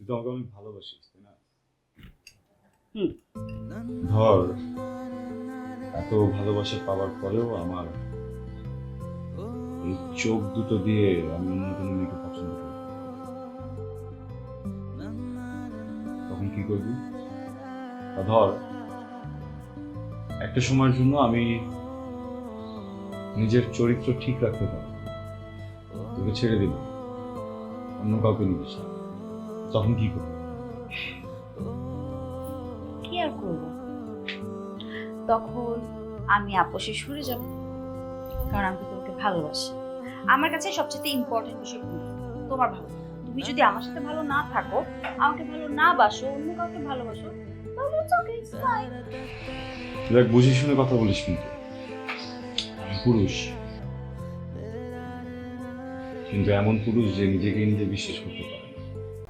তুই তো আমাকে অনেক ভালোবাসিস, তাই না? হুম। ধর, এত ভালোবাসা পাওয়ার পরেও আমার এই চোখ দুটো দিয়ে আমি অন্য কোনো মেয়েকে পছন্দ করি, তখন কি করবি? বা ধর, একটা সময়ের জন্য আমি নিজের চরিত্র ঠিক রাখতে পারি, তোকে ছেড়ে দিল, অন্য কাউকে নিবিস না, তখন কি করবি? কি আর করবো, তখন আমি আপোষে সরে যাব, কারণ আমি তো তোমাকে ভালোবাসি। আমার কাছে সবচেয়ে ইম্পর্টেন্ট বিষয় কোনটা? তোমার ভালো। তুমি যদি আমার সাথে ভালো না থাকো, আমাকে ভালো না বাসো, অন্য কাউকে ভালোবাসো, তাহলে it's okay, it's fine. দেখ, বুঝে শুনে কথা বলিস কিন্তু। আমি পুরুষ, কিন্তু এমন পুরুষ যে নিজেকে নিজে বিশ্বাস করতে পারে।